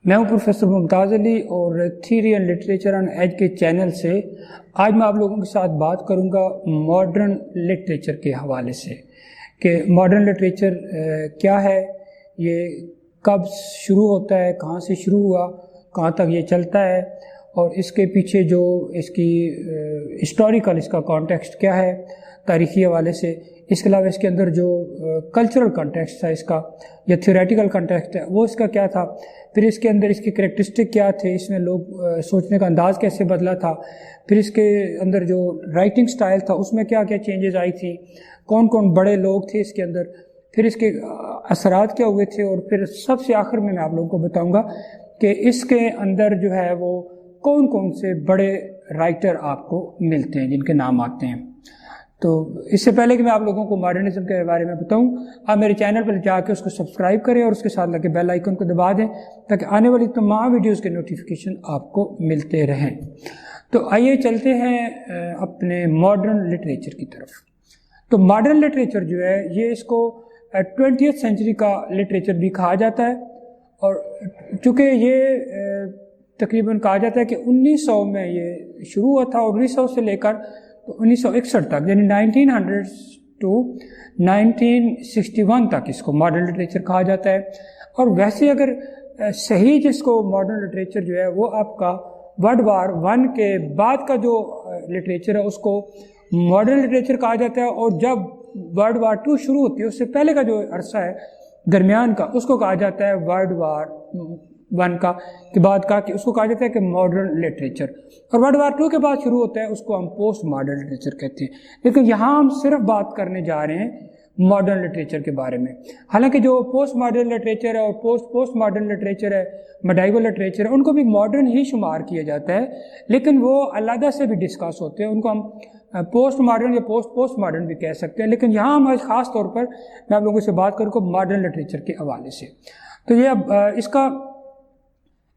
میں ہوں پروفیسر ممتاز علی اور theory and literature on age کے چینل سے آج میں آپ لوگوں کے ساتھ بات کروں گا ماڈرن لٹریچر کے حوالے سے کہ ماڈرن لٹریچر کیا ہے، یہ کب شروع ہوتا ہے، کہاں سے شروع ہوا، کہاں تک یہ چلتا ہے، اور اس کے پیچھے جو اس کی ہسٹوریکل اس کا کانٹیکسٹ کیا ہے تاریخی حوالے سے، اس کے علاوہ اس کے اندر جو کلچرل کانٹیکسٹ تھا اس کا یا تھیوریٹیکل کانٹیکسٹ ہے وہ اس کا کیا تھا، پھر اس کے اندر اس کی کریکٹرسٹک کیا تھے، اس میں لوگ سوچنے کا انداز کیسے بدلا تھا، پھر اس کے اندر جو رائٹنگ سٹائل تھا اس میں کیا کیا چینجز آئی تھی، کون کون بڑے لوگ تھے اس کے اندر، پھر اس کے اثرات کیا ہوئے تھے، اور پھر سب سے آخر میں آپ لوگوں کو بتاؤں گا کہ اس کے اندر جو ہے وہ کون کون سے بڑے رائٹر آپ کو ملتے ہیں جن کے نام آتے ہیں۔ تو اس سے پہلے کہ میں آپ لوگوں کو ماڈرنزم کے بارے میں بتاؤں، آپ میرے چینل پر جا کے اس کو سبسکرائب کریں اور اس کے ساتھ لگے بیل آئیکن کو دبا دیں تاکہ آنے والی تمام ویڈیوز کے نوٹیفیکیشن آپ کو ملتے رہیں۔ تو آئیے چلتے ہیں اپنے ماڈرن لٹریچر کی طرف۔ تو ماڈرن لٹریچر جو ہے یہ اس کو 20th سینچری کا لٹریچر بھی کہا جاتا ہے، اور چونکہ یہ تقریباً کہا جاتا ہے کہ 1900 میں یہ شروع ہوا تھا، اور 1900 سے لے کر 1961 تک، یعنی 1900 to 1961 تک اس کو ماڈرن لٹریچر کہا جاتا ہے۔ اور ویسے اگر صحیح جس کو ماڈرن لٹریچر جو ہے وہ آپ کا ورلڈ وار 1 کے بعد کا جو لٹریچر ہے اس کو ماڈرن لٹریچر کہا جاتا ہے، اور جب ورلڈ وار 2 شروع ہوتی ہے اس سے پہلے کا جو عرصہ ہے درمیان کا اس کو کہا جاتا ہے ورلڈ وار 1 کا کے بعد کا، کہ اس کو کہا جاتا ہے کہ ماڈرن لٹریچر، اور ورلڈ وار 2 کے بعد شروع ہوتا ہے اس کو ہم پوسٹ ماڈرن لٹریچر کہتے ہیں۔ لیکن یہاں ہم صرف بات کرنے جا رہے ہیں ماڈرن لٹریچر کے بارے میں، حالانکہ جو پوسٹ ماڈرن لٹریچر ہے اور پوسٹ ماڈرن لٹریچر ہے، میڈائیول لٹریچر ہے، ان کو بھی ماڈرن ہی شمار کیا جاتا ہے، لیکن وہ علیحدہ سے بھی ڈسکس ہوتے ہیں، ان کو ہم پوسٹ ماڈرن یا پوسٹ ماڈرن بھی کہہ سکتے ہیں۔ لیکن یہاں ہم آج خاص طور پر میں آپ لوگوں سے بات کروں گا ماڈرن لٹریچر کے حوالے سے۔ تو یہ اب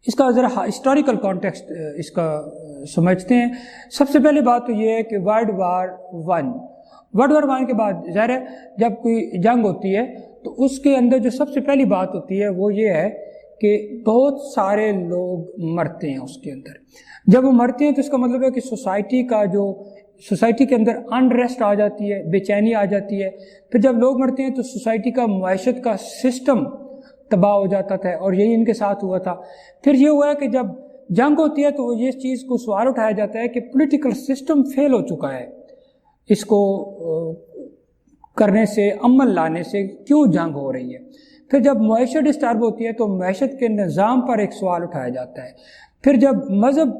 اس کا ذرا ہسٹوریکل کانٹیکسٹ اس کا سمجھتے ہیں۔ سب سے پہلے بات تو یہ ہے کہ ورلڈ وار 1 کے بعد ظاہر ہے جب کوئی جنگ ہوتی ہے تو اس کے اندر جو سب سے پہلی بات ہوتی ہے وہ یہ ہے کہ بہت سارے لوگ مرتے ہیں اس کے اندر۔ جب وہ مرتے ہیں تو اس کا مطلب ہے کہ سوسائٹی کے اندر انریسٹ آ جاتی ہے، بے چینی آ جاتی ہے۔ پھر جب لوگ مرتے ہیں تو سوسائٹی کا معیشت کا سسٹم تباہ ہو جاتا تھا، اور یہی ان کے ساتھ ہوا تھا۔ پھر یہ ہوا ہے کہ جب جنگ ہوتی ہے تو یہ چیز کو سوال اٹھایا جاتا ہے کہ پولیٹیکل سسٹم فیل ہو چکا ہے، اس کو کرنے سے، عمل لانے سے کیوں جنگ ہو رہی ہے۔ پھر جب معیشت ڈسٹرب ہوتی ہے تو معیشت کے نظام پر ایک سوال اٹھایا جاتا ہے۔ پھر جب مذہب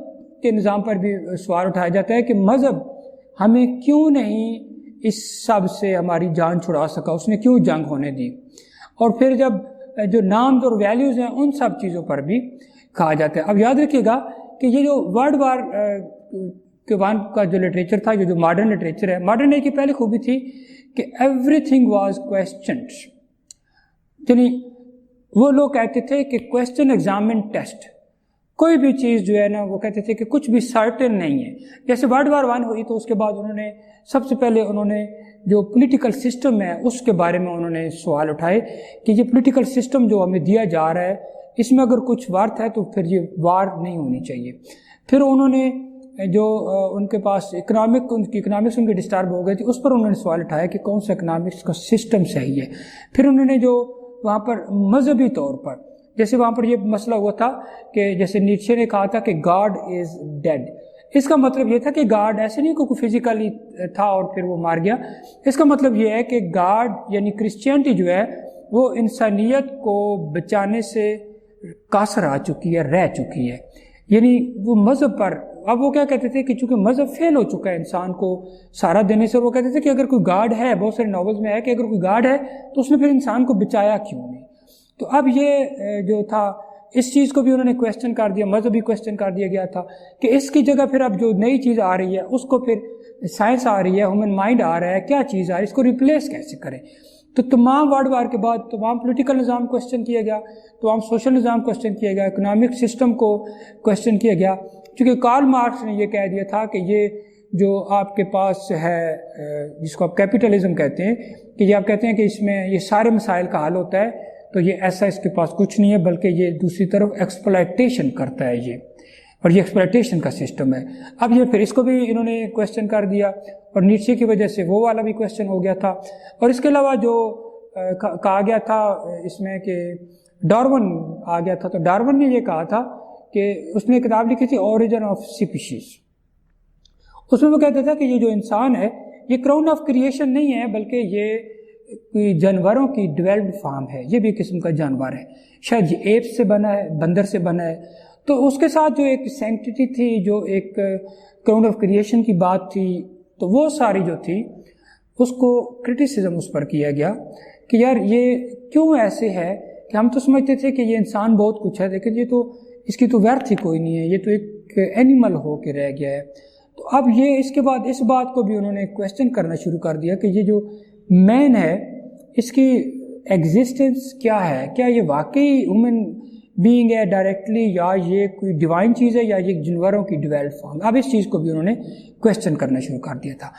کے نظام پر بھی سوال اٹھایا جاتا ہے کہ مذہب ہمیں کیوں نہیں اس سب سے ہماری جان چھڑا سکا، اس نے کیوں جنگ ہونے دی۔ اور پھر جب جو نامز اور ویلیوز ہیں ان سب چیزوں پر بھی کہا جاتا ہے۔ اب یاد رکھیے گا کہ یہ جو ورلڈ وار 1 کا جو لٹریچر تھا، جو ماڈرن لٹریچر ہے، ماڈرن ایج کی پہلی خوبی تھی کہ ایوری تھنگ واز کویسچنڈ، یعنی وہ لوگ کہتے تھے کہ کویسچن ایگزامن ٹیسٹ، کوئی بھی چیز جو ہے نا وہ کہتے تھے کہ کچھ بھی سرٹن نہیں ہے۔ جیسے ورلڈ وار 1 ہوئی تو اس کے بعد انہوں نے سب سے پہلے جو پولیٹیکل سسٹم ہے اس کے بارے میں انہوں نے سوال اٹھائے کہ یہ پولیٹیکل سسٹم جو ہمیں دیا جا رہا ہے اس میں اگر کچھ ورتھ ہے تو پھر یہ وار نہیں ہونی چاہیے۔ پھر انہوں نے جو ان کے پاس اکنامکس ان کی ڈسٹرب ہو گئی تھی اس پر انہوں نے سوال اٹھایا کہ کون سا اکنامکس کا سسٹم صحیح ہے۔ پھر انہوں نے جو وہاں پر مذہبی طور پر، جیسے وہاں پر یہ مسئلہ ہوا تھا کہ جیسے نیچے نے کہا تھا کہ گاڈ از ڈیڈ، اس کا مطلب یہ تھا کہ گاڈ ایسے نہیں کہ کوئی فزیکلی تھا اور پھر وہ مار گیا، اس کا مطلب یہ ہے کہ گاڈ یعنی کرسچینٹی جو ہے وہ انسانیت کو بچانے سے قاصر آ چکی ہے، رہ چکی ہے، یعنی وہ مذہب پر۔ اب وہ کیا کہتے تھے کہ چونکہ مذہب فیل ہو چکا ہے انسان کو سہارا دینے سے، اور وہ کہتے تھے کہ اگر کوئی گاڈ ہے، بہت سارے ناولز میں ہے کہ اگر کوئی گاڈ ہے تو اس نے پھر انسان کو بچایا کیوں نہیں۔ تو اب یہ جو تھا اس چیز کو بھی انہوں نے کویسچن کر دیا، مذہبی کویسچن کر دیا گیا تھا کہ اس کی جگہ پھر اب جو نئی چیز آ رہی ہے اس کو پھر سائنس آ رہی ہے، ہیومن مائنڈ آ رہا ہے، کیا چیز آ رہی ہے، اس کو ریپلیس کیسے کریں۔ تو تمام ورلڈ وار کے بعد تمام پولیٹیکل نظام کویسچن کیا گیا، تمام سوشل نظام کویسچن کیا گیا، اکنامک سسٹم کو کویسچن کیا گیا، چونکہ کارل مارکس نے یہ کہہ دیا تھا کہ یہ جو آپ کے پاس ہے جس کو آپ کیپیٹلزم کہتے ہیں، کہ یہ آپ کہتے ہیں کہ اس میں یہ سارے مسائل کا حل ہوتا ہے، تو یہ ایسا اس کے پاس کچھ نہیں ہے، بلکہ یہ دوسری طرف ایکسپلائٹیشن کرتا ہے یہ، اور یہ ایکسپلائٹیشن کا سسٹم ہے۔ اب یہ پھر اس کو بھی انہوں نے کویسچن کر دیا، اور نیچے کی وجہ سے وہ والا بھی کویسچن ہو گیا تھا۔ اور اس کے علاوہ جو کہا گیا تھا اس میں کہ ڈارون آ گیا تھا، تو ڈارون نے یہ کہا تھا کہ اس نے کتاب لکھی تھی اوریجن آف سپیشیز، اس میں وہ کہتا تھا کہ یہ جو انسان ہے یہ کراؤن آف کریشن نہیں ہے، بلکہ یہ کوئی جانوروں کی ڈیولپڈ فارم ہے، یہ بھی قسم کا جانور ہے، شاید یہ ایپ سے بنا ہے، بندر سے بنا ہے۔ تو اس کے ساتھ جو ایک سینکٹیٹی تھی، جو ایک کراؤن آف کریشن کی بات تھی، تو وہ ساری جو تھی اس کو کرٹیسزم اس پر کیا گیا کہ یار یہ کیوں ایسے ہے کہ ہم تو سمجھتے تھے کہ یہ انسان بہت کچھ ہے، لیکن یہ تو اس کی تو ورتھ ہی کوئی نہیں ہے، یہ تو ایک اینیمل ہو کے رہ گیا ہے۔ تو اب یہ اس کے بعد اس بات کو بھی انہوں نے کویسچن کرنا شروع کر دیا کہ یہ جو مین ہے اس کی ایگزسٹنس کیا ہے، کیا یہ واقعی ہیومن بینگ ہے ڈائریکٹلی، یا یہ کوئی ڈیوائن چیز ہے، یا یہ جانوروں کی ڈیولپ فارم۔ اب اس چیز کو بھی انہوں نے کویسچن کرنا شروع کر دیا تھا۔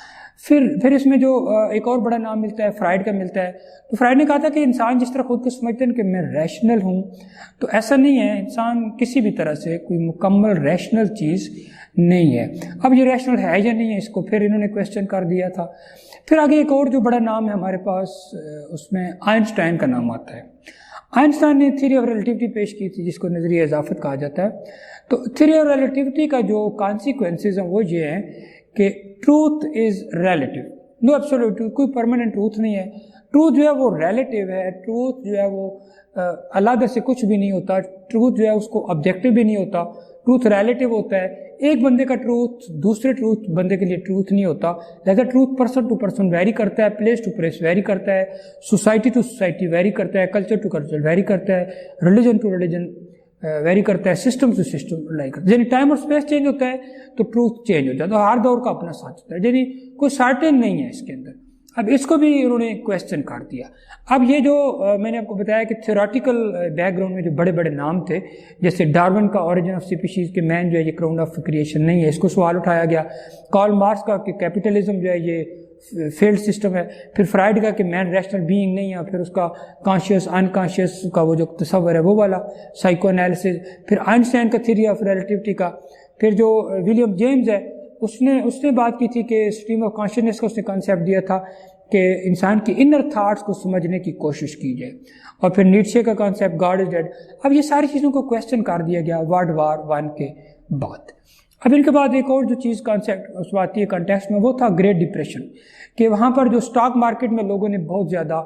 پھر اس میں جو ایک اور بڑا نام ملتا ہے فرائڈ کا ملتا ہے، تو فرائڈ نے کہا تھا کہ انسان جس طرح خود کو سمجھتے ہیں کہ میں ریشنل ہوں، تو ایسا نہیں ہے، انسان کسی بھی طرح سے کوئی مکمل ریشنل چیز نہیں ہے۔ اب یہ ریشنل ہے یا نہیں ہے، اس کو پھر انہوں نے کویسچن کر دیا تھا۔ پھر آگے ایک اور جو بڑا نام ہے ہمارے پاس، اس میں آئنسٹائن کا نام آتا ہے۔ آئنسٹائن نے تھیوری آف ریلیٹیوٹی پیش کی تھی، جس کو نظریہ اضافت کہا جاتا ہے۔ تو تھیوری آف ریلیٹیوٹی کا جو کانسیکوینسز ہیں وہ یہ ہیں کہ truth is relative, no absolute truth, کوئی پرماننٹ ٹروتھ نہیں ہے، ٹروتھ جو ہے وہ ریلیٹیو ہے، ٹروتھ جو ہے وہ علیحدہ سے کچھ بھی نہیں ہوتا، ٹروتھ جو ہے اس کو آبجیکٹیو بھی نہیں ہوتا، ٹروتھ ریلیٹیو ہوتا ہے۔ ایک بندے کا ٹروتھ دوسرے ٹروتھ بندے کے لیے ٹروتھ نہیں ہوتا، لہذا truth person to person vary کرتا ہے، پلیس ٹو پلیس ویری کرتا ہے، سوسائٹی ٹو سوسائٹی ویری کرتا ہے، کلچر ٹو کلچر ویری کرتا ہے، ریلیجن ٹو ریلیجن ویری کرتا ہے، سسٹم ٹو سسٹم ویری کرتا ہے۔ یعنی ٹائم اور اسپیس چینج ہوتا ہے تو ٹروتھ چینج ہوتا ہے، تو ہر دور کا اپنا ساتھ ہوتا ہے، یعنی کوئی سارٹن نہیں ہے اس کے اندر۔ اب اس کو بھی انہوں نے کویسچن کر دیا۔ اب یہ جو میں نے آپ کو بتایا کہ تھیوریٹیکل بیک گراؤنڈ میں جو بڑے بڑے نام تھے، جیسے ڈارون کا اوریجن آف سپیشیز کے مین جو ہے یہ کراؤن آف کریشن نہیں ہے، اس کو سوال اٹھایا گیا۔ کارل مارکس کا کہ کیپیٹلزم جو ہے یہ فیلڈ سسٹم ہے، پھر فرائڈ کا کہ مین ریشنل بینگ نہیں ہے، پھر اس کا کانشیس انکانشیس کا وہ جو تصور ہے وہ والا سائیکو انالیسز، پھر آئنسٹائن کا تھیوری آف ریلیٹیوٹی کا، پھر جو ولیم جیمز ہے اس نے بات کی تھی کہ اسٹریم آف کانشیسنس کا اس نے کانسیپٹ دیا تھا کہ انسان کی انر تھاٹس کو سمجھنے کی کوشش کی جائے، اور پھر نیٹشے کا کانسیپٹ گاڈ از ڈیڈ۔ اب یہ ساری چیزوں کو کویسچن کر دیا گیا ورلڈ وار 1 کے بعد۔ اب ان کے بعد ایک اور جو چیز کانسیپٹ اس بات کی کنٹیکسٹ میں وہ تھا گریٹ ڈپریشن، کہ وہاں پر جو اسٹاک مارکیٹ میں لوگوں نے بہت زیادہ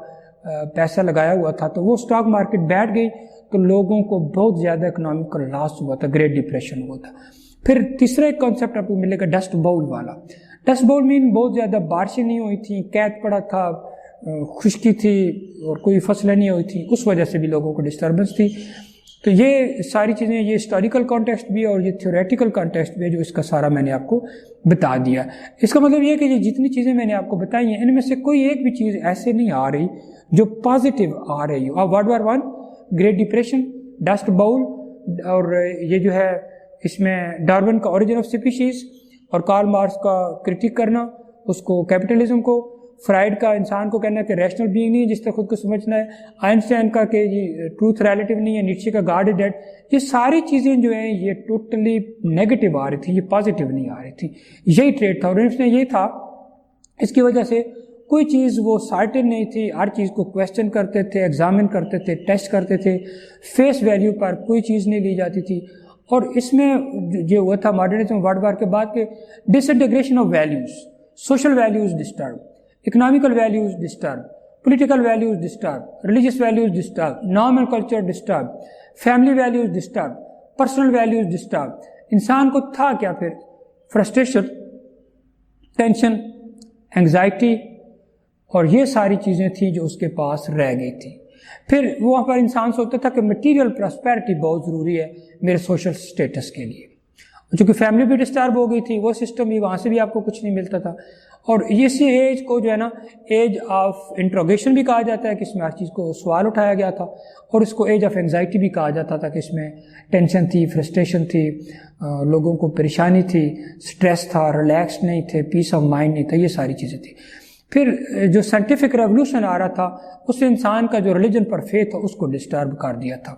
پیسہ لگایا ہوا تھا، تو وہ اسٹاک مارکیٹ بیٹھ گئی تو لوگوں کو بہت زیادہ اکنامک لاس ہوا تھا، گریٹ ڈپریشن ہوا تھا۔ پھر تیسرا ایک کانسیپٹ آپ کو ملے گا ڈسٹ باؤل والا۔ ڈسٹ باؤل مین بہت زیادہ بارشیں نہیں ہوئی تھیں، قید پڑا تھا، خشکی تھی اور کوئی فصلیں نہیں ہوئی تھیں، اس وجہ سے بھی لوگوں کو ڈسٹربنس تھی۔ تو یہ ساری چیزیں، یہ ہسٹوریکل کانٹیکسٹ بھی اور یہ تھیوریٹیکل کانٹیکسٹ بھی ہے جو اس کا سارا میں نے آپ کو بتا دیا۔ اس کا مطلب یہ کہ یہ جتنی چیزیں میں نے آپ کو بتائی ہیں ان میں سے کوئی ایک بھی چیز ایسے نہیں آ رہی جو پازیٹیو آ رہی ہو۔ اب world war 1، great depression, dust bowl, اور یہ جو ہے اس میں ڈارون کا اوریجن آف سپیشیز، اور کارل مارکس کا کرٹیک کرنا اس کو کیپٹلزم کو، فرائڈ کا انسان کو کہنا کہ ریشنل بینگ نہیں ہے جس طرح خود کو سمجھنا ہے، آئنسٹائن کا کہ یہ ٹروتھ ریلیٹیو نہیں ہے، نیٹشے کا گاڈ از ڈیڈ۔ یہ ساری چیزیں جو ہیں یہ ٹوٹلی نیگیٹو آ رہی تھی، یہ پازیٹیو نہیں آ رہی تھی۔ یہی ٹریڈ تھا، اور اس میں یہ تھا، اس کی وجہ سے کوئی چیز وہ سارٹن نہیں تھی، ہر چیز کو کویسچن کرتے تھے، ایگزامن کرتے تھے، ٹیسٹ کرتے تھے، فیس ویلیو پر کوئی چیز نہیں لی جاتی تھی۔ اور اس میں جو ہوا تھا ماڈرنزم ورلڈ وار کے بعد کے disintegration of values, social values disturb, economical values disturb, political values disturb, religious values disturb, norm and culture disturb, family values disturb, personal values disturb. انسان کو تھا کیا پھر؟ فرسٹریشن، ٹینشن، انگزائٹی، اور یہ ساری چیزیں تھیں جو اس کے پاس رہ گئی تھیں۔ پھر وہاں پر انسان سوچتا تھا کہ مٹیریل پراسپیرٹی بہت ضروری ہے میرے سوشل سٹیٹس کے لیے، چونکہ فیملی بھی ڈسٹرب ہو گئی تھی، وہ سسٹم بھی، وہاں سے بھی آپ کو کچھ نہیں ملتا تھا۔ اور اسی ایج کو جو ہے نا ایج آف انٹروگیشن بھی کہا جاتا ہے کہ اس میں ہر چیز کو سوال اٹھایا گیا تھا، اور اس کو ایج آف انگزائٹی بھی کہا جاتا تھا کہ اس میں ٹینشن تھی، فرسٹریشن تھی، لوگوں کو پریشانی تھی، سٹریس تھا، ریلیکس نہیں تھے، پیس آف مائنڈ نہیں تھا، یہ ساری چیزیں تھیں۔ پھر جو سائنٹیفک ریولوشن آ رہا تھا اس نے انسان کا جو ریلیجن پر فیتھ ہے اس کو ڈسٹرب کر دیا تھا.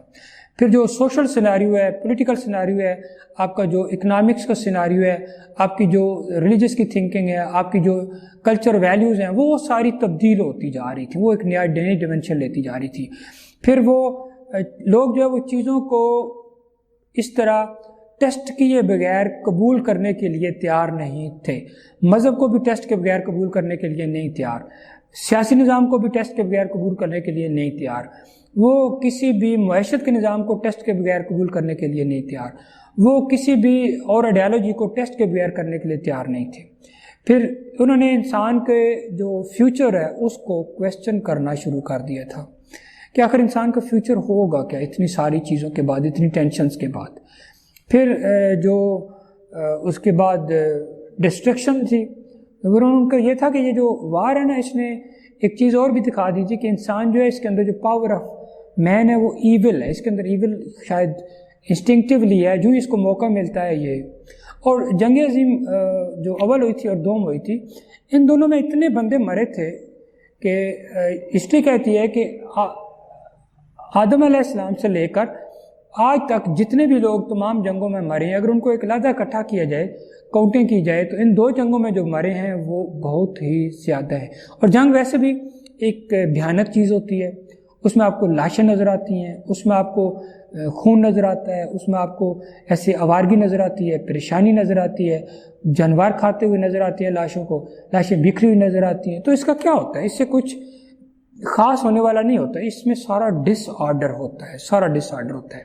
پھر جو سوشل سیناریو ہے، پولیٹیکل سیناریو ہے، آپ کا جو اکنامکس کا سیناریو ہے، آپ کی جو ریلیجس کی تھنکنگ ہے، آپ کی جو کلچر ویلیوز ہیں، وہ ساری تبدیل ہوتی جا رہی تھی، وہ ایک نیا ڈائمینشن لیتی جا رہی تھی. پھر وہ لوگ جو ہے وہ چیزوں کو اس طرح ٹیسٹ کیے بغیر قبول کرنے کے لیے تیار نہیں تھے. مذہب کو بھی ٹیسٹ کے بغیر قبول کرنے کے لیے نہیں تیار، سیاسی نظام کو بھی ٹیسٹ کے بغیر قبول کرنے کے لیے نہیں تیار، وہ کسی بھی معیشت کے نظام کو ٹیسٹ کے بغیر قبول کرنے کے لیے نہیں تیار، وہ کسی بھی اور آئیڈیالوجی کو ٹیسٹ کے بغیر کرنے کے لیے تیار نہیں تھے. پھر انہوں نے انسان کے جو فیوچر ہے اس کو کویسچن کرنا شروع کر دیا تھا کہ آخر انسان کا فیوچر ہوگا کیا اتنی ساری چیزوں کے بعد، اتنی ٹینشنز کے بعد. پھر جو اس کے بعد ڈسٹرکشن تھی، ان کا یہ تھا کہ یہ جو وار ہے نا، اس نے ایک چیز اور بھی دکھا دی تھی کہ انسان جو ہے اس کے اندر جو پاور آف مین ہے وہ ایول ہے، اس کے اندر ایول شاید انسٹنکٹیولی ہے، جو اس کو موقع ملتا ہے یہ. اور جنگ عظیم جو اول ہوئی تھی اور دوم ہوئی تھی، ان دونوں میں اتنے بندے مرے تھے کہ ہسٹری کہتی ہے کہ آدم علیہ السلام سے لے کر آج تک جتنے بھی لوگ تمام جنگوں میں مرے ہیں، اگر ان کو ایک علیحدہ اکٹھا کیا جائے، کاؤنٹنگ کی جائے، تو ان 2 جنگوں میں جو مرے ہیں وہ بہت ہی زیادہ ہے. اور جنگ ویسے بھی ایک بھیانک چیز ہوتی ہے، اس میں آپ کو لاشیں نظر آتی ہیں، اس میں آپ کو خون نظر آتا ہے، اس میں آپ کو ایسے آوارگی نظر آتی ہے، پریشانی نظر آتی ہے، جانور کھاتے ہوئے نظر آتی ہیں لاشوں کو، لاشیں بکھری ہوئی نظر آتی ہیں. تو اس کا کیا ہوتا ہے؟ اس سے کچھ خاص ہونے والا نہیں ہوتا، اس میں سارا ڈس آرڈر ہوتا ہے، سارا ڈس آرڈر ہوتا ہے.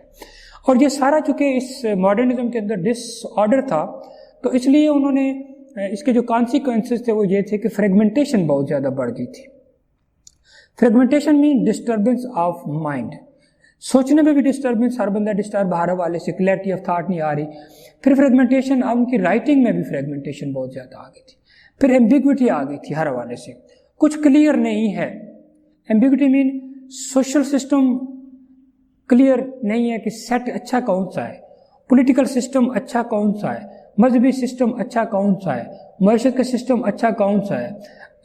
اور یہ سارا چونکہ اس ماڈرنزم کے اندر ڈس آرڈر تھا، تو اس لیے انہوں نے اس کے جو کانسیکوینسز تھے وہ یہ تھے کہ فریگمنٹیشن بہت زیادہ بڑھ گئی تھی. فریگمنٹیشن مین ڈسٹربنس آف مائنڈ، سوچنے میں بھی ڈسٹربنس، ہر بندہ ڈسٹرب ہر حوالے سے، کلیئرٹی آف تھاٹ نہیں آ رہی. پھر فریگمنٹیشن، اب ان کی رائٹنگ میں بھی فریگمنٹیشن بہت زیادہ آ گئی تھی. پھر ایمبیگوٹی آ گئی تھی ہر حوالے سے، کچھ کلیئر نہیں ہے. ایمبیگوٹی مین سوشل سسٹم کلیئر نہیں ہے کہ سیٹ اچھا کون سا ہے، پولیٹیکل سسٹم اچھا کون سا ہے، مذہبی سسٹم اچھا کون سا ہے، معیشت کا سسٹم اچھا کون سا ہے،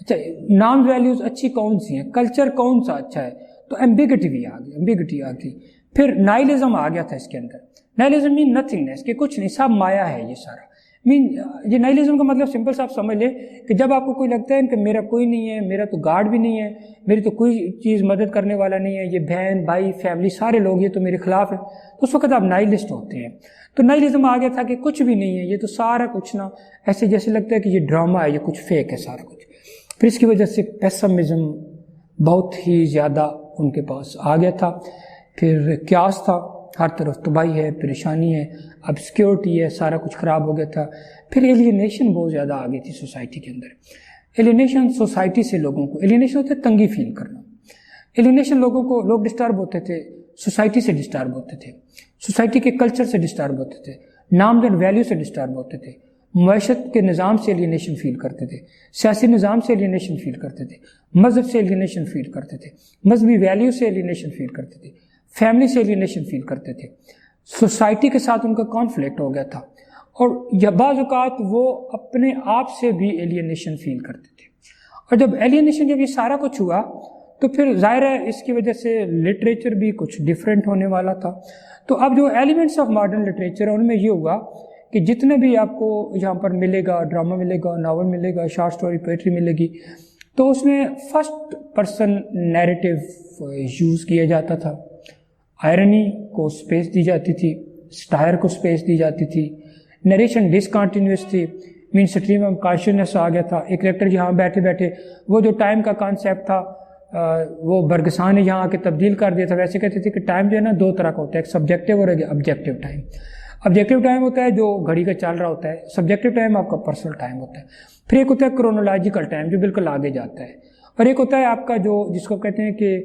اچھا نام ویلیوز اچھی کون سی ہیں، کلچر کون سا اچھا ہے. تو ایمبیگوٹی بھی آ گئی، ایمبیگوٹی آ گئی. پھر نائلزم آ گیا تھا اس کے اندر. نائلزم مین نتھنگنیس، کہ کچھ نہیں، سب مایا ہے یہ سارا. یہ نائلزم کا مطلب سمپل سا آپ سمجھ لیں کہ جب آپ کو کوئی لگتا ہے کہ میرا کوئی نہیں ہے، میرا تو گارڈ بھی نہیں ہے، میری تو کوئی چیز مدد کرنے والا نہیں ہے، یہ بہن بھائی فیملی سارے لوگ یہ تو میرے خلاف ہے، تو اس وقت آپ نائلسٹ ہوتے ہیں. تو نائلزم آ گیا تھا کہ کچھ بھی نہیں ہے، یہ تو سارا کچھ نا ایسے جیسے لگتا ہے کہ یہ ڈرامہ ہے، یہ کچھ فیک ہے سارا کچھ. پھر اس کی وجہ سے پیسمزم بہت ہی زیادہ ان کے پاس آ گیا تھا. پھر کیاس تھا، ہر طرف تباہی ہے، پریشانی ہے، اب سیکیورٹی ہے، سارا کچھ خراب ہو گیا تھا. پھر ایلینیشن بہت زیادہ آ گئی تھی سوسائٹی کے اندر. ایلینیشن سوسائٹی سے لوگوں کو، ایلینیشن ہوتا ہے تنگی فیل کرنا. ایلینیشن لوگوں کو، لوگ ڈسٹرب ہوتے تھے، سوسائٹی سے ڈسٹرب ہوتے تھے، سوسائٹی کے کلچر سے ڈسٹرب ہوتے تھے، نامزد ویلیو سے ڈسٹرب ہوتے تھے، معیشت کے نظام سے ایلینیشن فیل کرتے تھے، سیاسی نظام سے ایلینیشن فیل کرتے تھے، مذہب سے ایلینیشن فیل کرتے تھے، مذہبی ویلیو سے ایلینیشن فیل کرتے تھے، فیملی سے ایلینیشن فیل کرتے تھے. سوسائٹی کے ساتھ ان کا کانفلکٹ ہو گیا تھا، اور بعض اوقات وہ اپنے آپ سے بھی ایلینیشن فیل کرتے تھے. اور جب ایلینیشن، جب یہ سارا کچھ ہوا تو پھر ظاہر ہے اس کی وجہ سے لٹریچر بھی کچھ ڈیفرنٹ ہونے والا تھا. تو اب جو ایلیمنٹس آف ماڈرن لٹریچر ہیں ان میں یہ ہوگا کہ جتنے بھی آپ کو یہاں پر ملے گا، ڈرامہ ملے گا، ناول ملے گا، شارٹ سٹوری، پوئٹری ملے گی، تو اس میں فرسٹ پرسن نیریٹو یوز کیا جاتا تھا. آئرنی کو سپیس دی جاتی تھی، سٹائر کو سپیس دی جاتی تھی، نریشن ڈسکنٹینیوس تھی، مین سٹریم آف کانشیسنس آ گیا تھا. ایک کریکٹر یہاں بیٹھے بیٹھے وہ جو ٹائم کا کانسیپٹ تھا وہ برگسان نے یہاں آ کے تبدیل کر دیا تھا. ویسے کہتے تھے کہ ٹائم جو ہے نا 2 طرح کا ہوتا ہے، ایک سبجیکٹیو اور ایک آبجیکٹیو ٹائم. آبجیکٹیو ٹائم ہوتا ہے جو گھڑی کا چل رہا ہوتا ہے، سبجیکٹیو ٹائم آپ کا پرسنل ٹائم ہوتا ہے. پھر ایک ہوتا ہے کرونولوجیکل ٹائم جو بالکل آگے جاتا ہے، اور ایک ہوتا ہے آپ کا جو جس کو کہتے ہیں کہ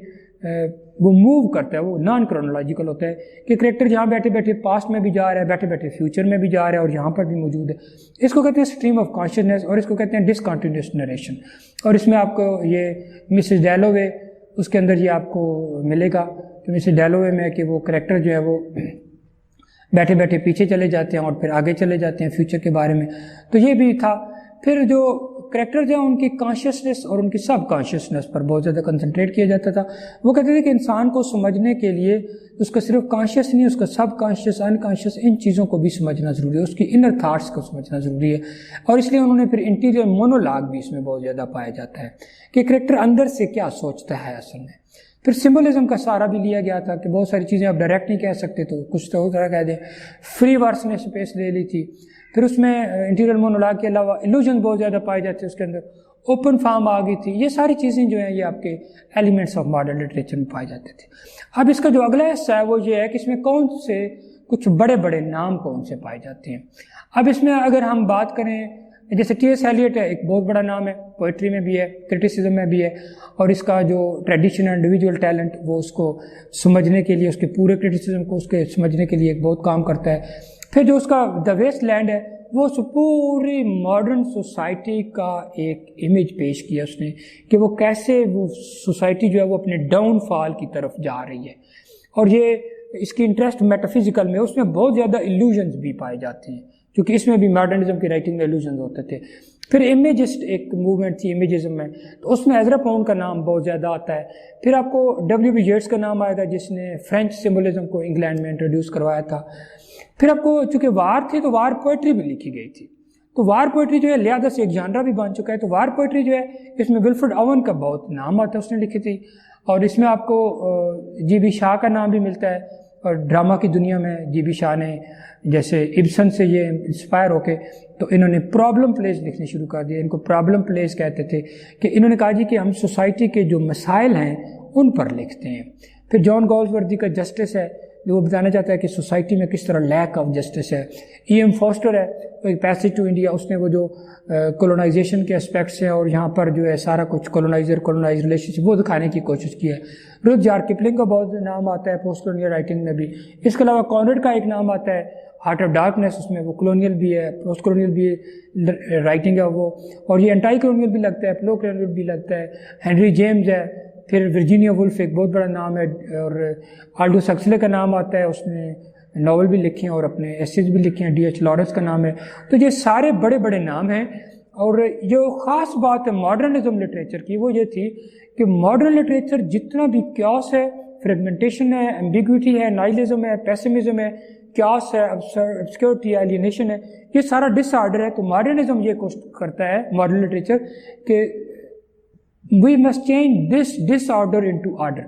وہ موو کرتا ہے، وہ نان کرونولوجیکل ہوتا ہے کہ کریکٹر جہاں بیٹھے بیٹھے پاسٹ میں بھی جا رہا ہے، بیٹھے بیٹھے فیوچر میں بھی جا رہا ہے اور یہاں پر بھی موجود ہے. اس کو کہتے ہیں اسٹریم آف کانشیسنس، اور اس کو کہتے ہیں ڈسکنٹینیوس نریشن. اور اس میں آپ کو یہ مسز ڈیلوے، اس کے اندر یہ آپ کو ملے گا کہ مسز ڈیلوے میں کہ وہ کریکٹر جو ہے وہ بیٹھے بیٹھے پیچھے چلے جاتے ہیں اور پھر آگے چلے جاتے ہیں فیوچر کے بارے میں. تو یہ بھی تھا. پھر جو کریکٹرز ہیں ان کی کانشیسنس اور ان کی سب کانشیسنس پر بہت زیادہ کنسنٹریٹ کیا جاتا تھا. وہ کہتے تھے کہ انسان کو سمجھنے کے لیے اس کا صرف کانشیس نہیں، اس کا سب کانشیس، ان کانشیس، ان چیزوں کو بھی سمجھنا ضروری ہے، اس کی انر تھاٹس کو سمجھنا ضروری ہے. اور اس لیے انہوں نے پھر انٹیریئر مونولاگ بھی اس میں بہت زیادہ پایا جاتا ہے کہ کریکٹر اندر سے کیا سوچتا ہے اصل میں. پھر سمبولزم کا سہارا بھی لیا گیا تھا کہ بہت ساری چیزیں آپ ڈائریکٹ نہیں کہہ سکتے تو کچھ تو طرح کہہ دیں. فری ورس نے اسپیس لے لی تھی. پھر اس میں انٹیریئر مونولاگ کے علاوہ ایلوژن بہت زیادہ پائے جاتے ہیں اس کے اندر. اوپن فارم آ گئی تھی. یہ ساری چیزیں جو ہیں یہ آپ کے ایلیمنٹس آف ماڈرن لٹریچر میں پائے جاتے تھے. اب اس کا جو اگلا حصہ ہے وہ یہ ہے کہ اس میں کون سے کچھ بڑے بڑے نام کون سے پائے جاتے ہیں. اب اس میں اگر ہم بات کریں جیسے ٹی ایس ایلیٹ ہے، ایک بہت بڑا نام ہے، پوئٹری میں بھی ہے، کرٹیسزم میں بھی ہے، اور اس کا جو ٹریڈیشن انڈیویجول ٹیلنٹ وہ اس کو سمجھنے کے لیے، اس کے پورے کرٹیسزم کو اس کے سمجھنے کے لیے ایک بہت کام کرتا ہے. پھر جو اس کا دا ویسٹ لینڈ ہے وہ پوری ماڈرن سوسائٹی کا ایک امیج پیش کیا اس نے کہ وہ کیسے وہ سوسائٹی جو ہے وہ اپنے ڈاؤن فال کی طرف جا رہی ہے. اور یہ اس کی انٹرسٹ میٹافزیکل میں، اس میں بہت زیادہ ایلوژنز بھی پائے جاتے ہیں کیونکہ اس میں بھی ماڈرنزم کی رائٹنگ میں ایلوژنز ہوتے تھے. پھر امیجسٹ ایک موومنٹ تھی امیجزم میں، تو اس میں ایزرا پاؤنڈ کا نام بہت زیادہ آتا ہے. پھر آپ کو ڈبلیو بی ییٹس کا نام آیا تھا جس نے فرینچ سمبولزم کو انگلینڈ میں انٹروڈیوس کروایا تھا. پھر آپ کو چونکہ وار تھی تو وار پوئٹری بھی لکھی گئی تھی، تو وار پوئٹری جو ہے لہٰذا سے ایک جانرا بھی بن چکا ہے. تو وار پوئٹری جو ہے اس میں ولفرڈ اوون کا بہت نام آتا ہے، اس نے لکھی تھی. اور اس میں آپ کو جی بی شاہ کا نام بھی ملتا ہے. اور ڈرامہ کی دنیا میں جی بی شاہ نے جیسے ابسن سے یہ انسپائر ہو کے تو انہوں نے پرابلم پلیز لکھنے شروع کر دیا. ان کو پرابلم پلیز کہتے تھے کہ انہوں نے کہا جی کہ ہم سوسائٹی کے جو مسائل ہیں ان پر لکھتے ہیں. پھر جان گالسوردی کا جسٹس ہے جو وہ بتانا چاہتا ہے کہ سوسائٹی میں کس طرح لیک آف جسٹس ہے. ای ایم فاسٹر ہے ایک پیسج ٹو انڈیا، اس نے وہ جو کولونائزیشن کے اسپیکٹس ہیں اور یہاں پر جو ہے سارا کچھ کولونائزر کولونائز ریلیشن شپ وہ دکھانے کی کوشش کی ہے. رود جار کپلنگ کا بہت نام آتا ہے پوسٹ کولونیل رائٹنگ میں بھی. اس کے علاوہ کانرڈ کا ایک نام آتا ہے ہارٹ آف ڈارکنیس، اس میں وہ کولونیل بھی ہے، پوسٹ کولونیل بھی رائٹنگ ہے وہ، اور یہ انٹائی کولونیل بھی لگتا ہے، پلو کولونیل بھی لگتا ہے. ہینری جیمز ہے. پھر ورجینیا وولف ایک بہت بڑا نام ہے، اور آلڈو سکسلے کا نام آتا ہے، اس نے ناول بھی لکھے ہیں اور اپنے ایسیز بھی لکھے ہیں. ڈی ایچ لارنس کا نام ہے. تو یہ سارے بڑے بڑے نام ہیں. اور جو خاص بات ہے ماڈرنزم لٹریچر کی وہ یہ تھی کہ ماڈرن لٹریچر جتنا بھی کیوس ہے، فریگمنٹیشن ہے، ایمبیگوٹی ہے، نائلزم ہے، پیسمزم ہے، کیوس ہے، ابسکیورٹی ہے، ایلینیشن ہے، یہ سارا ڈس آرڈر ہے. تو ماڈرنزم یہ کوشش کرتا ہے ماڈرن لٹریچر کہ we must change this disorder into order.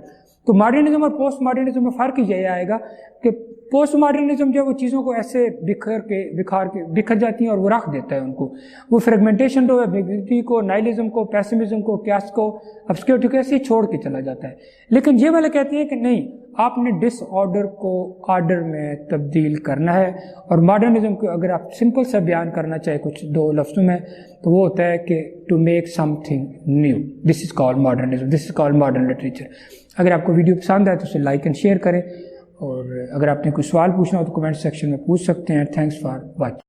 تو ماڈرنزم اور پوسٹ ماڈرنزم میں فرق یہ آئے گا کہ پوسٹ ماڈرنزم جو ہے وہ چیزوں کو ایسے بکھر جاتی ہیں اور وہ رکھ دیتا ہے ان کو. وہ فریگمنٹیشن جو ہے کو، نائلزم کو، پیسمزم کو، کیاس کو، ابسکیورٹی کو ایسے ہی چھوڑ کے چلا جاتا ہے. لیکن یہ والے کہتے ہیں کہ نہیں، آپ نے ڈس آرڈر کو آرڈر میں تبدیل کرنا ہے. اور ماڈرنزم کو اگر آپ سمپل سا بیان کرنا چاہے کچھ دو لفظوں میں تو وہ ہوتا ہے کہ to make something new. This is called modernism, this is called modern literature. اگر آپ کو ویڈیو پسند آئے تو اسے لائک اینڈ شیئر کریں، اور اگر آپ نے کوئی سوال پوچھنا ہو تو کمنٹ سیکشن میں پوچھ سکتے ہیں. Thanks for watching.